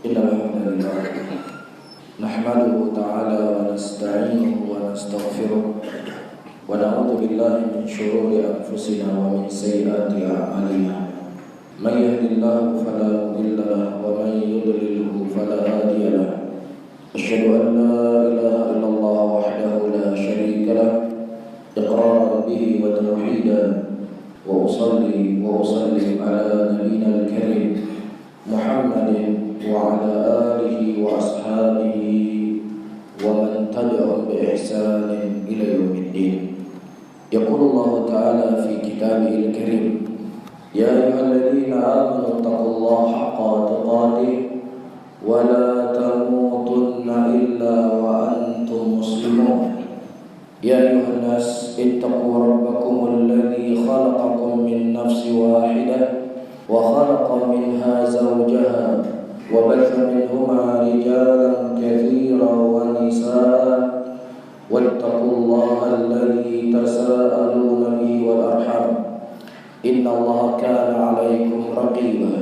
إن الحمد لله نحمده تعالى ونستعينه ونستغفره ونعوذ بالله من شرور أنفسنا ومن سيئات أعمالنا من يهد الله فلا مضل له ومن يضلله فلا هادي له أشهد أن لا إله إلا الله وحده لا شريك له إقرارا به وتوحيدا وأصلي وأسلم على نبينا الكريم محمد وعلى آله وأصحابه ومن تبعهم بإحسان إلى يوم الدين. يقول الله تعالى في كتابه الكريم: يا أيها الذين آمنوا اتقوا الله حق تقاته ولا تموتن إلا وأنتم مسلمون. يا أيها الناس اتقوا ربكم الذي خلقكم من نفس واحدة وخلق منها زوجها وبث منهما رجالا كثيرا ونساء واتقوا الله الذي تساءلون به والأرحام إن الله كان عليكم رقيبا.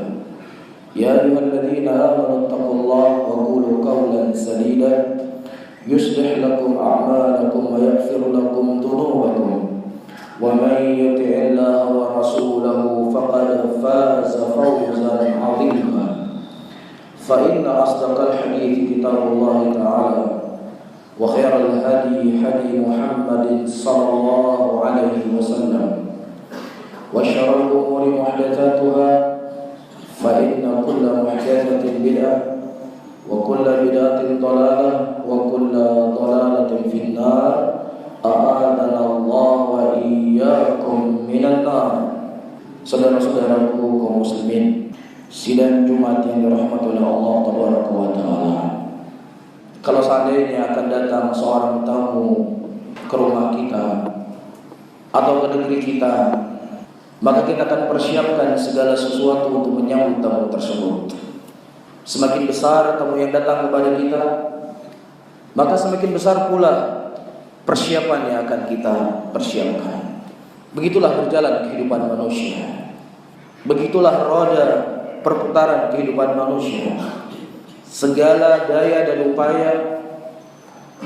يا أيها الذين آمنوا اتقوا الله وقولوا قولا سديدا يصلح لكم أعمالكم ويغفر لكم ذنوبكم ومن يطع الله ورسوله فقد فاز فوزا عظيما. فإن أصدق الحديث كتاب الله تعالى وخير الهدي هدي محمد صلى الله عليه وسلم وشر الأمور محدثاتها فإن كل محدثة بدعة وكل بدعة ضلالة وكل ضلالة في النار أعاذنا الله وإياكم من النار. Saudara-saudaraku kaum muslimin, sidang Jumat yang dirahmati oleh Allah Tabaraka wa Ta'ala, kalau seandainya akan datang seorang tamu ke rumah kita atau ke negeri kita, maka kita akan persiapkan segala sesuatu untuk menyambut tamu tersebut. Semakin besar tamu yang datang kepada kita, maka semakin besar pula persiapan yang akan kita persiapkan. Begitulah berjalan kehidupan manusia. Begitulah roda perputaran kehidupan manusia. Segala daya dan upaya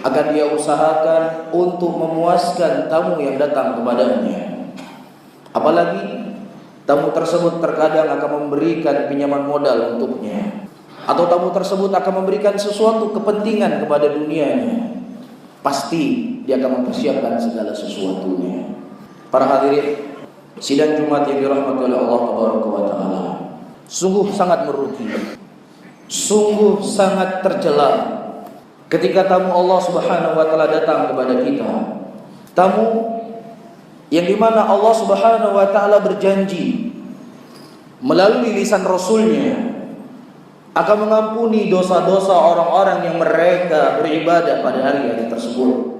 akan dia usahakan untuk memuaskan tamu yang datang kepadanya. Apalagi tamu tersebut terkadang akan memberikan pinjaman modal untuknya, atau tamu tersebut akan memberikan sesuatu kepentingan kepada dunianya. Pasti dia akan mempersiapkan segala sesuatunya. Para hadirin sidang Jumat yang dirahmati oleh Allah Tabaraka wa Ta'ala, sungguh sangat merugi, sungguh sangat tercela ketika tamu Allah Subhanahu wa Ta'ala datang kepada kita. Tamu yang dimana Allah Subhanahu wa Ta'ala berjanji melalui lisan Rasulnya akan mengampuni dosa-dosa orang-orang yang mereka beribadah pada hari-hari tersebut.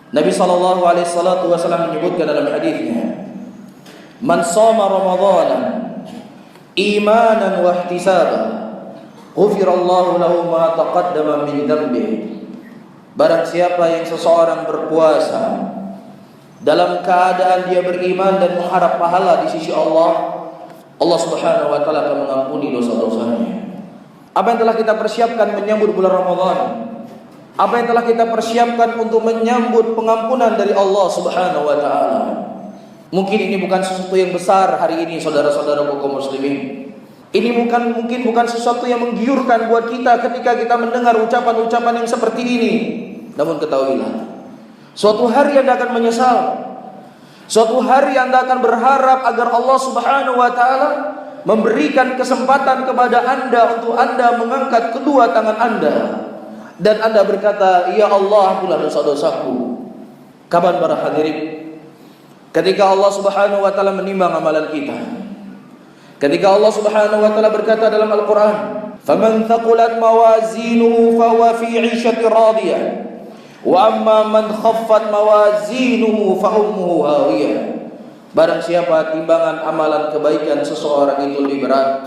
Nabi SAW menyebutkan dalam hadisnya, "Man shoma Ramadhanan imanan wa ihtisaban, ghufirallahu lahu ma taqaddama min dhanbihi." Barang siapa yang seseorang berpuasa dalam keadaan dia beriman dan mengharap pahala di sisi Allah, Allah Subhanahu wa Ta'ala akan mengampuni dosa-dosanya. Apa yang telah kita persiapkan menyambut bulan Ramadan? Apa yang telah kita persiapkan untuk menyambut pengampunan dari Allah Subhanahu wa Ta'ala? Mungkin ini bukan sesuatu yang besar hari ini, saudara-saudara kaum muslimin. Ini mungkin bukan sesuatu yang menggiurkan buat kita ketika kita mendengar ucapan-ucapan yang seperti ini. Namun ketahuilah, suatu hari Anda akan menyesal. Suatu hari Anda akan berharap agar Allah Subhanahu wa Ta'ala memberikan kesempatan kepada Anda untuk Anda mengangkat kedua tangan Anda dan Anda berkata, "Ya Allah, ampunilah dosa-dosaku." Kapan para hadirin? Ketika Allah Subhanahu wa Ta'ala menimbang amalan kita. Ketika Allah Subhanahu wa Ta'ala berkata dalam Al-Qur'an, "Faman thaqulat mawazinuhu fahuwa fi 'ishatin radiyah, wa amma man khaffat mawazinuhu fa ummuhu hawiyah." Barang siapa timbangan amalan kebaikan seseorang itu lebih berat,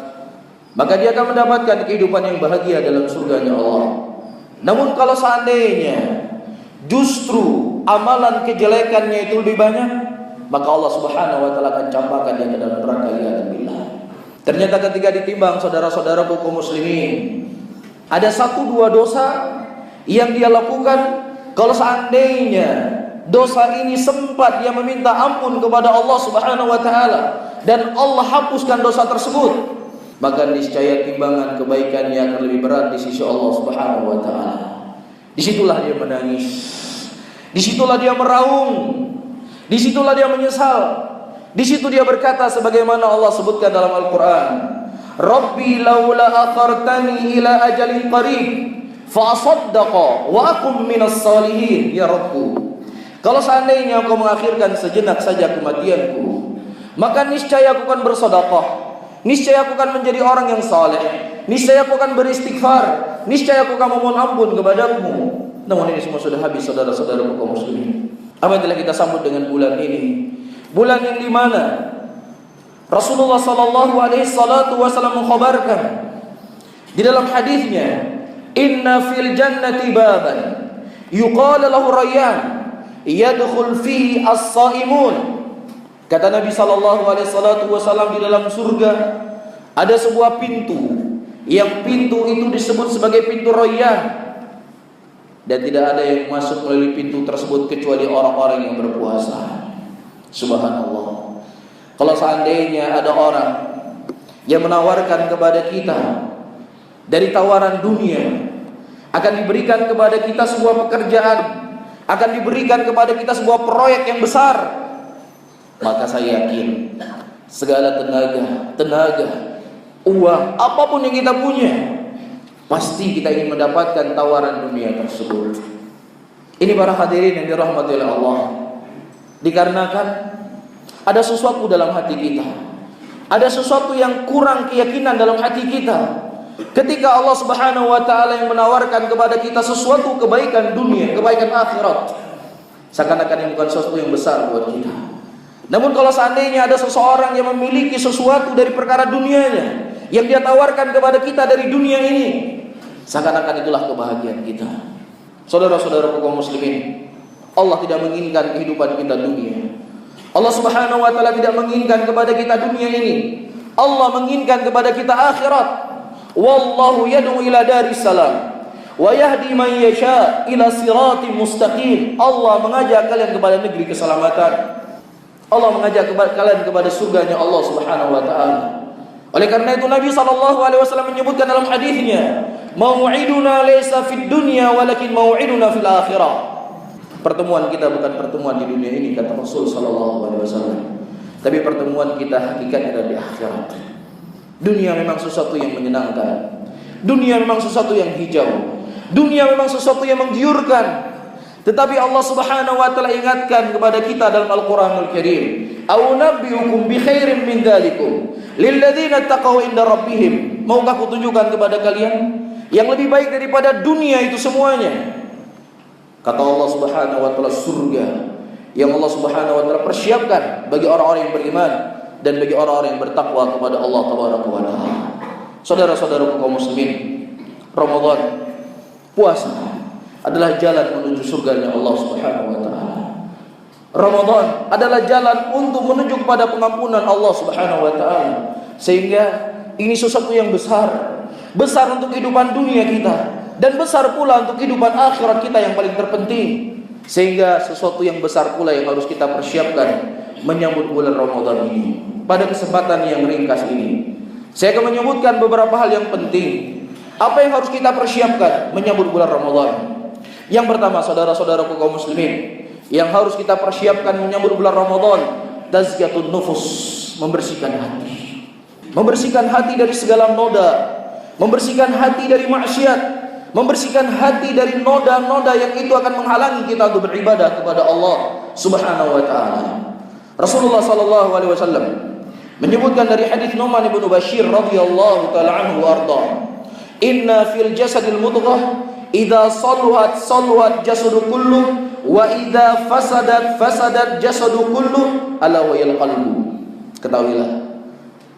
maka dia akan mendapatkan kehidupan yang bahagia dalam surganya Allah. Namun kalau seandainya justru amalan kejelekannya itu lebih banyak, maka Allah Subhanahu wa Ta'ala akan campakkan dia ke dalam neraka. Ternyata ketika ditimbang saudara-saudara kaum muslimin, Ada 1-2 dosa yang dia lakukan, kalau seandainya dosa ini sempat dia meminta ampun kepada Allah Subhanahu wa taala dan Allah hapuskan dosa tersebut, maka niscaya timbangan kebaikannya akan lebih berat di sisi Allah Subhanahu wa taala. Disitulah dia menangis, disitulah dia meraung, disitulah dia menyesal. Di situ dia berkata sebagaimana Allah sebutkan dalam Al-Qur'an, Rabbi laula akhartani ila ajalin qarib fa asaddaqa wa akum minas salihin. Ya Rabbku, kalau seandainya Engkau mengakhirkan sejenak saja kematianku, maka niscaya aku akan bersedekah, niscaya aku akan menjadi orang yang saleh, niscaya aku akan beristighfar, niscaya aku akan memohon ampun kepadamu. Namun ini semua sudah habis, saudara-saudaraku kaum muslimin. Apa yang telah kita sambut dengan bulan ini? Bulan yang dimana Rasulullah sallallahu alaihi wasallam mengkhabarkan di dalam hadisnya, inna fil jannati baban yuqala lahu Rayyan yadkhul fihi as-saimun. Kata Nabi sallallahu alaihi wasallam, di dalam surga ada sebuah pintu, yang pintu itu disebut sebagai pintu Rayyan, dan tidak ada yang masuk melalui pintu tersebut kecuali orang-orang yang berpuasa. Subhanallah. Kalau seandainya ada orang yang menawarkan kepada kita dari tawaran dunia, akan diberikan kepada kita sebuah pekerjaan, akan diberikan kepada kita sebuah proyek yang besar, maka saya yakin segala tenaga, uang, apapun yang kita punya, pasti kita ingin mendapatkan tawaran dunia tersebut. Ini para hadirin yang dirahmati oleh Allah, dikarenakan ada sesuatu dalam hati kita, ada sesuatu yang kurang keyakinan dalam hati kita. Ketika Allah Subhanahu wa taala yang menawarkan kepada kita sesuatu kebaikan dunia, kebaikan akhirat, seakan-akan ini bukan sesuatu yang besar buat kita. Namun kalau seandainya ada seseorang yang memiliki sesuatu dari perkara dunianya yang dia tawarkan kepada kita dari dunia ini, seakan-akan itulah kebahagiaan kita. Saudara-saudaraku kaum muslimin, Allah tidak menginginkan kehidupan kita dunia. Allah Subhanahu wa taala tidak menginginkan kepada kita dunia ini. Allah menginginkan kepada kita akhirat. Wallahu yad'u ila daris salam wa yahdi man yasha ila siratim mustaqim. Allah mengajak kalian kepada negeri keselamatan. Allah mengajak kalian kepada surganya Allah Subhanahu wa taala. Oleh karena itu Nabi sallallahu alaihi wasallam menyebutkan dalam hadisnya, mau'iduna laysa fid dunya walakin mau'iduna fil akhirah. Pertemuan kita bukan pertemuan di dunia ini, kata Rasul sallallahu alaihi wasallam, tapi pertemuan kita hakikatnya ada di akhirat. Dunia memang sesuatu yang menyenangkan, dunia memang sesuatu yang hijau, dunia memang sesuatu yang menggiurkan. Tetapi Allah Subhanahu wa taala ingatkan kepada kita dalam Al-Qur'anul Karim, "Au nabiyukum bi khairin min dzalikum lil ladzina taqaw inda rabbihim." Maukah kutunjukkan kepada kalian yang lebih baik daripada dunia itu semuanya? Kata Allah Subhanahu wa taala, surga yang Allah Subhanahu wa taala persiapkan bagi orang-orang yang beriman dan bagi orang-orang yang bertakwa kepada Allah Tabaraka wa taala. Saudara-saudaraku kaum muslimin, Ramadan, puasa adalah jalan menuju surganya Allah Subhanahu wa taala. Ramadan adalah jalan untuk menuju kepada pengampunan Allah Subhanahu wa taala. Sehingga ini sesuatu yang besar untuk kehidupan dunia kita, dan besar pula untuk kehidupan akhirat kita yang paling terpenting. Sehingga sesuatu yang besar pula yang harus kita persiapkan menyambut bulan Ramadan ini. Pada kesempatan yang ringkas ini, saya akan menyebutkan beberapa hal yang penting. Apa yang harus kita persiapkan menyambut bulan Ramadan? Yang pertama, saudara-saudaraku kaum muslimin, yang harus kita persiapkan menyambut bulan Ramadan, tazkiyatun nufus, membersihkan hati. Membersihkan hati dari segala noda, membersihkan hati dari maksiat, membersihkan hati dari noda-noda yang itu akan menghalangi kita untuk beribadah kepada Allah Subhanahu wa taala. Rasulullah sallallahu alaihi wasallam menyebutkan dari hadis Nu'man bin Bashir radhiyallahu taala anhu arda, "Inna fil jasadil mudghah idza saluhat jasadu kullu wa idza fasadat jasadu kullu ala wa yal qalbu." Ketahuilah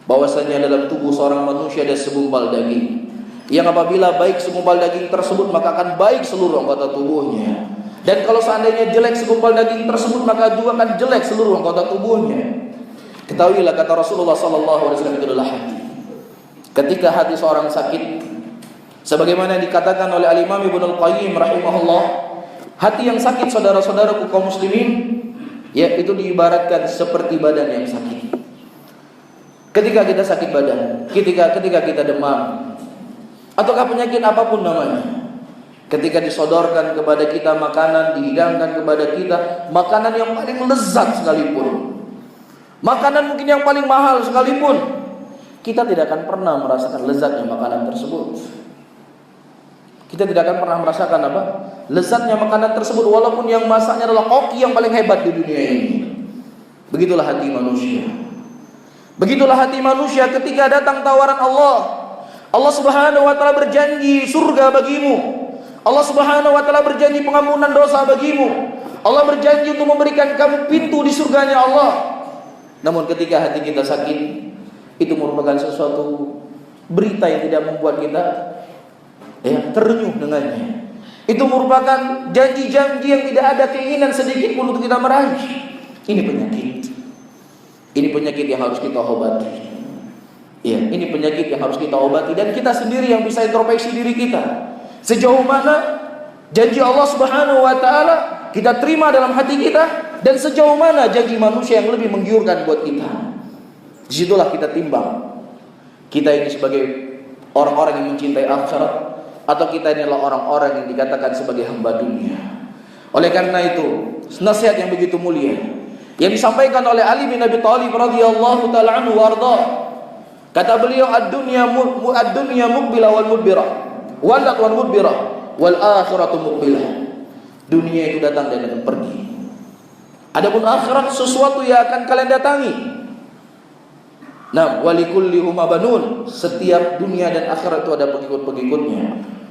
bahwasanya dalam tubuh seorang manusia ada segumpal daging, yang apabila baik segumpal daging tersebut maka akan baik seluruh anggota tubuhnya, dan kalau seandainya jelek segumpal daging tersebut maka juga akan jelek seluruh anggota tubuhnya. Ketahuilah, kata Rasulullah sallallahu alaihi wasallam, itu adalah hati. Ketika hati seorang sakit, Sebagaimana dikatakan oleh Al-Imam Ibnu Al-Qayyim rahimahullah, hati yang sakit saudara-saudaraku kaum muslimin, ya itu diibaratkan seperti badan yang sakit. Ketika kita sakit badan, ketika kita demam, ataukah penyakit apapun namanya, ketika disodorkan kepada kita makanan, dihidangkan kepada kita makanan yang paling lezat sekalipun, makanan mungkin yang paling mahal sekalipun, kita tidak akan pernah merasakan lezatnya makanan tersebut. Kita tidak akan pernah merasakan apa? Lezatnya makanan tersebut, walaupun yang masaknya adalah koki yang paling hebat di dunia ini. Begitulah hati manusia. Begitulah hati manusia ketika datang tawaran Allah. Allah Subhanahu wa taala berjanji surga bagimu. Allah Subhanahu wa taala berjanji pengampunan dosa bagimu. Allah berjanji untuk memberikan kamu pintu di surganya Allah. Namun ketika hati kita sakit, itu merupakan sesuatu berita yang tidak membuat kita terenyuh dengannya. Itu merupakan janji-janji yang tidak ada keinginan sedikit pun untuk kita meraih. Ini penyakit. Ini penyakit yang harus kita obati. Ya, ini penyakit yang harus kita obati, dan kita sendiri yang bisa introspeksi diri kita. Sejauh mana janji Allah Subhanahu wa taala kita terima dalam hati kita, dan sejauh mana janji manusia yang lebih menggiurkan buat kita. Disitulah kita timbang. Kita ini sebagai orang-orang yang mencintai akhirat, atau kita ini adalah orang-orang yang dikatakan sebagai hamba dunia. Oleh karena itu, nasihat yang begitu mulia yang disampaikan oleh Ali bin Abi Thalib radhiyallahu taala anhu warda. Kata beliau, ad-dunya muqbilah wal mudbirah, walat wal mudbirah, wal akhiratu muqbilah. Dunia itu datang dan akan pergi. Adapun akhirat sesuatu yang akan kalian datangi. Nah, walikulli umabanun, setiap dunia dan akhirat itu ada pengikut-pengikutnya.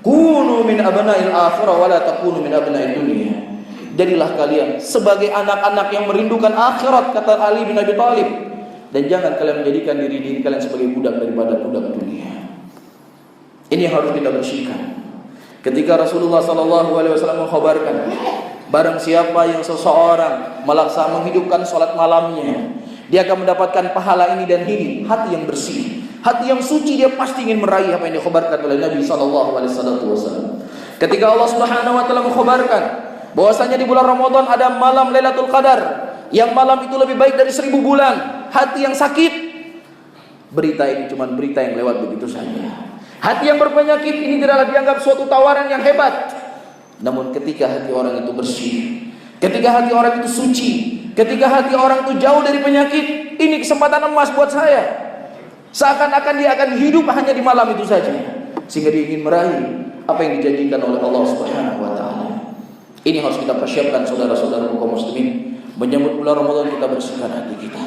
Kunu min abna'il akhirah wa la takunu min abna'id dunia. Jadilah kalian sebagai anak-anak yang merindukan akhirat, kata Ali bin Abi Thalib, dan jangan kalian menjadikan diri kalian sebagai budak daripada budak dunia. Ini yang harus kita bersihkan. Ketika Rasulullah SAW mengkhabarkan, barang siapa yang seseorang menghidupkan salat malamnya, dia akan mendapatkan pahala ini dan ini. Hati yang bersih, hati yang suci, dia pasti ingin meraih apa yang dikhabarkan oleh Nabi SAW. Ketika Allah Subhanahu wa taala mengkhabarkan bahwasanya di bulan Ramadan ada malam Lailatul Qadar, yang malam itu lebih baik dari 1000 bulan. Hati yang sakit, berita ini cuma berita yang lewat begitu saja. Hati yang berpenyakit ini tidaklah dianggap suatu tawaran yang hebat. Namun ketika hati orang itu bersih, ketika hati orang itu suci, ketika hati orang itu jauh dari penyakit, ini kesempatan emas buat saya. Seakan-akan dia akan hidup hanya di malam itu saja, sehingga dia ingin meraih apa yang dijanjikan oleh Allah Subhanahu wa taala. Ini harus kita persiapkan saudara-saudara kaum muslimin. Menyambut bulan Ramadan, kita bersihkan hati kita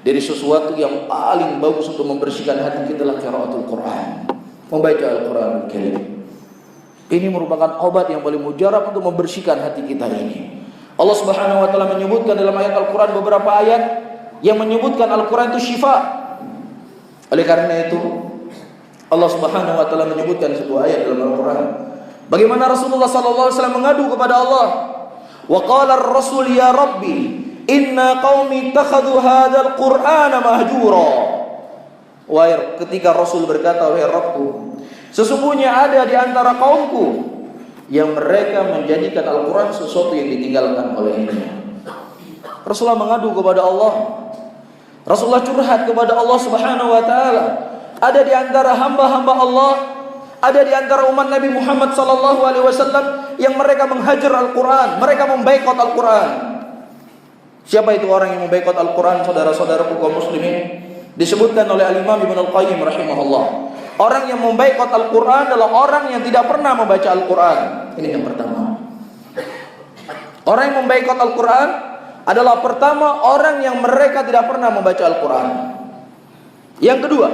dari sesuatu yang paling bagus untuk membersihkan hati kita adalah qiraatul Quran, membaca Al-Quranul Karim. Ini merupakan obat yang paling mujarab untuk membersihkan hati kita ini. Allah Subhanahu wa taala menyebutkan dalam ayat Al-Quran beberapa ayat yang menyebutkan Al-Quran itu syifa. Oleh karena itu Allah Subhanahu wa taala menyebutkan sebuah ayat dalam Al-Quran bagaimana Rasulullah sallallahu alaihi wasallam mengadu kepada Allah. Wa qala ar-rasul ya rabbi inna qaumi ittakhadhu hadzal qur'ana mahjura. Ketika Rasul berkata, wahai Rabbku, sesungguhnya ada di antara kaumku yang mereka menjadikan Al-Quran sesuatu yang ditinggalkan olehnya. Rasulullah mengadu kepada Allah. Rasulullah curhat kepada Allah Subhanahu wa taala. Ada di antara hamba-hamba Allah, ada di antara umat Nabi Muhammad sallallahu alaihi wasallam yang mereka menghajar Al-Quran, mereka memboikot Al-Quran. Siapa itu orang yang memboikot Al-Quran, saudara-saudaraku kaum muslimin? Disebutkan oleh Al-Imam Ibnu Al-Qayyim rahimahullah. Orang yang memboikot Al-Quran adalah orang yang tidak pernah membaca Al-Quran. Ini yang pertama. Orang yang memboikot Al-Quran adalah pertama orang yang mereka tidak pernah membaca Al-Quran. Yang kedua,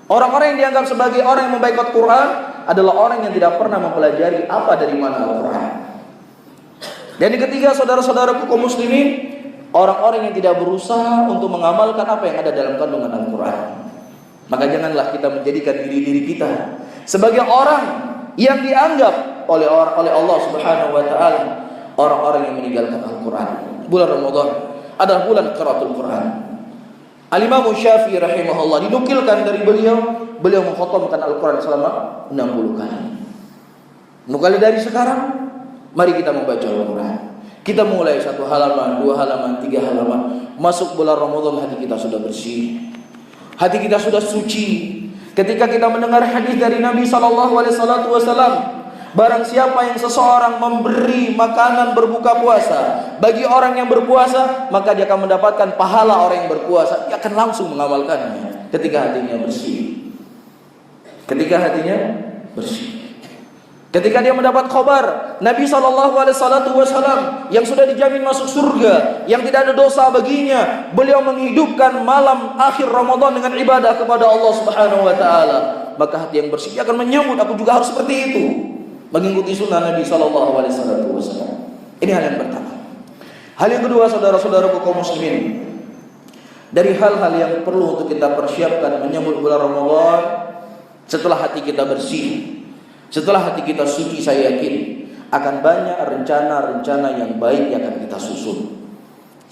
orang-orang yang dianggap sebagai orang yang memboikot Quran adalah orang yang tidak pernah mempelajari apa dari mana Al-Quran. Dan yang ketiga, saudara-saudaraku kaum muslimin, orang-orang yang tidak berusaha untuk mengamalkan apa yang ada dalam kandungan Al-Quran. Maka janganlah kita menjadikan diri-diri kita sebagai orang yang dianggap oleh Allah Subhanahu wa taala orang-orang yang meninggalkan Al-Quran. Bulan Ramadan adalah bulan qiraatul Quran. Al-Imam Syafi'i rahimahullah dinukilkan dari beliau beliau mengkhatamkan Al-Quran selama 60 kali. Mulai dari sekarang, mari kita membaca Al-Quran. Kita mulai 1 halaman, 2 halaman, 3 halaman. Masuk bulan Ramadan, hati kita sudah bersih, hati kita sudah suci. Ketika kita mendengar hadis dari Nabi SAW, barang siapa yang seseorang memberi makanan berbuka puasa bagi orang yang berpuasa, maka dia akan mendapatkan pahala orang yang berpuasa. Dia akan langsung mengamalkannya ketika hatinya bersih. Ketika hatinya bersih. Ketika dia mendapat khabar Nabi SAW yang sudah dijamin masuk surga, yang tidak ada dosa baginya, beliau menghidupkan malam akhir Ramadan dengan ibadah kepada Allah Subhanahu wa taala, maka hati yang bersih akan menyambut, aku juga harus seperti itu, mengikuti sunnah Nabi SAW. Ini hal yang pertama. Hal yang kedua, saudara-saudaraku kaum muslimin, dari hal-hal yang perlu untuk kita persiapkan menyambut bulan Ramadan, setelah hati kita bersih, setelah hati kita suci, saya yakin akan banyak rencana-rencana yang baik yang akan kita susun.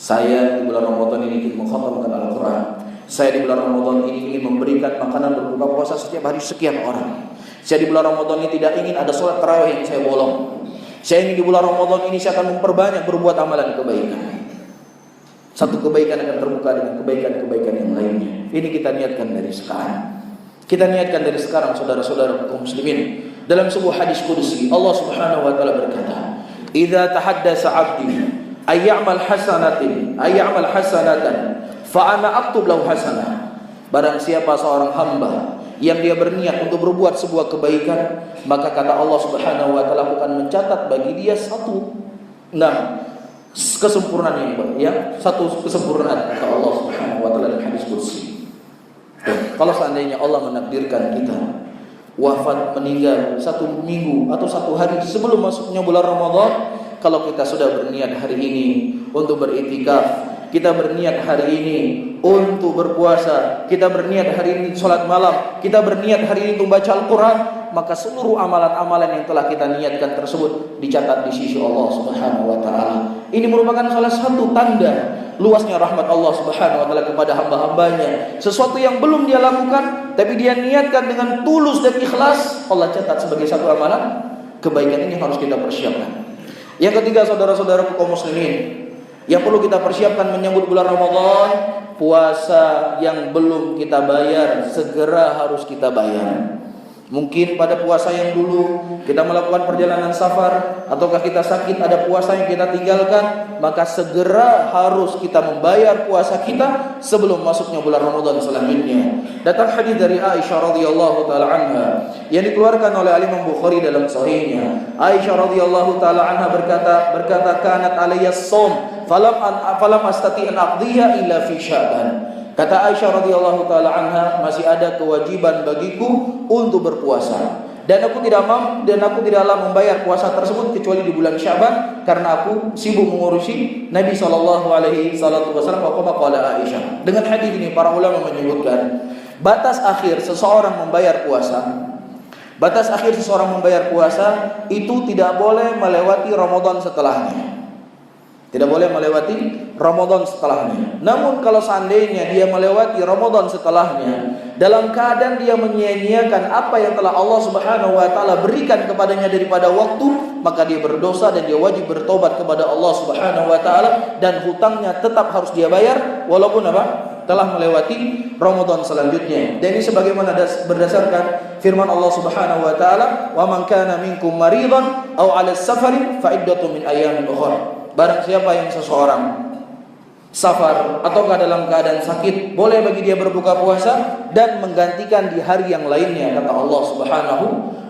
Saya di bulan Ramadan ini ingin mengkhatamkan Al-Quran. Saya di bulan Ramadan ini ingin memberikan makanan berbuka puasa setiap hari sekian orang. Saya di bulan Ramadan ini tidak ingin ada sholat tarawih yang saya bolong. Saya ingin di bulan Ramadan ini saya akan memperbanyak berbuat amalan kebaikan. Satu kebaikan akan terbuka dengan kebaikan-kebaikan yang lainnya. Ini kita niatkan dari sekarang. Kita niatkan dari sekarang, saudara-saudara kaum muslimin. Dalam sebuah hadis qudsi, Allah Subhanahu wa taala berkata, "Idza tahaddasa 'abdi ay'amal hasanatan fa ana aktub lahu hasanah." Barang siapa seorang hamba yang dia berniat untuk berbuat sebuah kebaikan, maka kata Allah Subhanahu wa taala akan mencatat bagi dia satu kesempurnaan satu kesempurnaan, kata Allah Subhanahu wa taala dalam hadis qudsi. Kalau seandainya Allah menakdirkan kita wafat, meninggal 1 minggu atau 1 hari sebelum masuknya bulan Ramadan, kalau kita sudah berniat hari ini untuk beriktikaf, kita berniat hari ini untuk berpuasa, kita berniat hari ini sholat malam, kita berniat hari ini untuk baca Al-Quran, maka seluruh amalan-amalan yang telah kita niatkan tersebut dicatat di sisi Allah Subhanahu wa taala. Ini merupakan salah satu tanda luasnya rahmat Allah Subhanahu wa taala kepada hamba-hambanya. Sesuatu yang belum dia lakukan tapi dia niatkan dengan tulus dan ikhlas, Allah catat sebagai satu amalan kebaikan. Ini harus kita persiapkan. Yang ketiga, saudara-saudaraku kaum muslimin, yang perlu kita persiapkan menyambut bulan Ramadan, puasa yang belum kita bayar segera harus kita bayar. Mungkin pada puasa yang dulu kita melakukan perjalanan safar, ataukah kita sakit, ada puasa yang kita tinggalkan, maka segera harus kita membayar puasa kita sebelum masuknya bulan Ramadan selanjutnya. Datang hadis dari Aisyah radhiyallahu taala anha yang dikeluarkan oleh Imam Bukhari dalam sahihnya. Aisyah radhiyallahu taala anha berkata kanat alayya shaum falam astati an aqdiha illa fi Sya'ban. Kata Aisyah radhiyallahu taala anha, masih ada kewajiban bagiku untuk berpuasa, dan aku tidaklah membayar puasa tersebut kecuali di bulan Sya'ban karena aku sibuk mengurusi Nabi sallallahu alaihi wasallam. Qala Aisyah. Dengan hadis ini para ulama menyebutkan batas akhir seseorang membayar puasa itu tidak boleh melewati Ramadan setelahnya. Tidak boleh melewati Ramadan setelahnya. Namun kalau seandainya dia melewati Ramadan setelahnya dalam keadaan dia menyia-nyiakan apa yang telah Allah Subhanahu wa taala berikan kepadanya daripada waktu, maka dia berdosa dan dia wajib bertobat kepada Allah Subhanahu wa taala, dan hutangnya tetap harus dia bayar walaupun telah melewati Ramadan selanjutnya. Dan ini sebagaimana berdasarkan firman Allah Subhanahu wa taala, "Wa man kana minkum maridan aw 'ala safarin fa iddatun min ayyamin ukhra." Barang siapa yang seseorang safar ataukah dalam keadaan sakit, boleh bagi dia berbuka puasa dan menggantikan di hari yang lainnya, kata Allah Subhanahu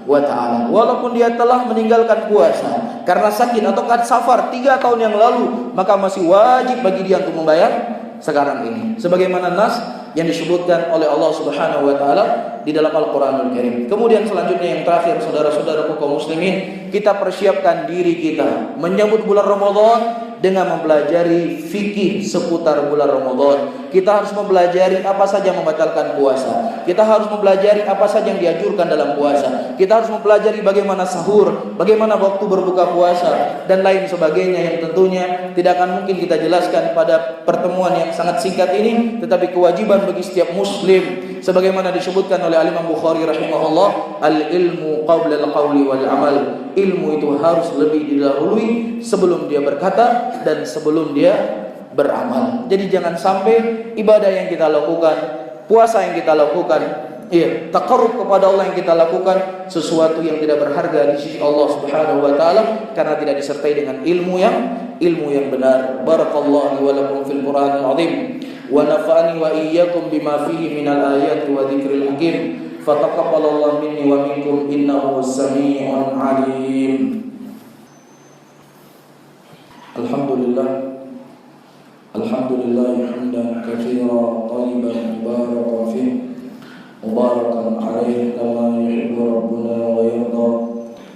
wa taala. Walaupun dia telah meninggalkan puasa karena sakit ataukah safar 3 tahun yang lalu, maka masih wajib bagi dia untuk membayar sekarang ini, sebagaimana nas yang disebutkan oleh Allah Subhanahu wa taala di dalam Al-Qur'anul Karim. Kemudian selanjutnya yang terakhir, saudara-saudaraku kaum muslimin, kita persiapkan diri kita menyambut bulan Ramadan dengan mempelajari fikih seputar bulan Ramadan. Kita harus mempelajari apa saja membatalkan puasa. Kita harus mempelajari apa saja yang dianjurkan dalam puasa. Kita harus mempelajari bagaimana sahur, bagaimana waktu berbuka puasa, dan lain sebagainya yang tentunya tidak akan mungkin kita jelaskan pada pertemuan yang sangat singkat ini, tetapi kewajiban bagi setiap muslim sebagaimana disebutkan oleh Imam Bukhari rahimahullah, al-ilmu qabla al-qawli wal amal. Ilmu itu harus lebih didahului sebelum dia berkata dan sebelum dia beramal. Jadi jangan sampai ibadah yang kita lakukan, puasa yang kita lakukan, taqarrub kepada Allah yang kita lakukan sesuatu yang tidak berharga di sisi Allah Subhanahu wa taala karena tidak disertai dengan ilmu yang benar. Barakallahu wa lakum fil Qur'anil azim wa nafa'ani wa iyyakum bima fihi minal ayati wa dzikril hakim. Fataqabbalallahu minni wa minkum innahu samii'un 'aliim. Alhamdulillah hamdan katsiran thayyiban mubarakan fihi mubarakan 'alaihi kama yuhibbu rabbuna wa yarda.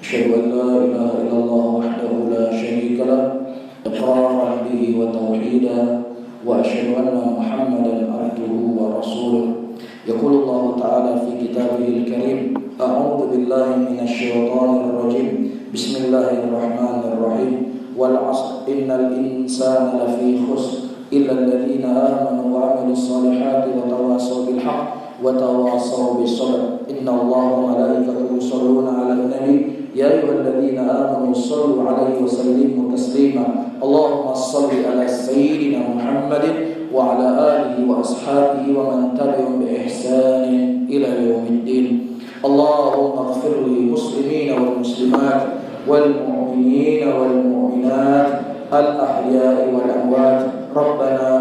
Asyhadu an la ilaha illallah wahdahu la syarika lah iqraran bihi wa tauhidan wa asyhadu anna Muhammadan abduhu wa rasuluh. Yaqulu Allah ta'ala fi kitabihil karim, a'udzu billahi minasy syaithanir rajim. Bismillahirrahmanirrahim. Wal 'asr innal insana lafi khusr illa alladziina aamanu wa 'amilus shaalihati wa tawassaw bil haqq wa tawassaw bis sabr. Innallaha wa malaikatahu yusholluna 'alan nabi ya ayyuhalladzina amanu shallu 'alaihi wa sallimu taslima. Allahumma shalli 'ala sayyidina Muhammadin wa 'ala alihi wa ashabihi wa man tabi'ahum bi ihsanin ila yaumiddin. Allahumma ighfir lil muslimina wal muslimat wal mu'minina wal mu'minat al ahya'i wal amwat. Rabbana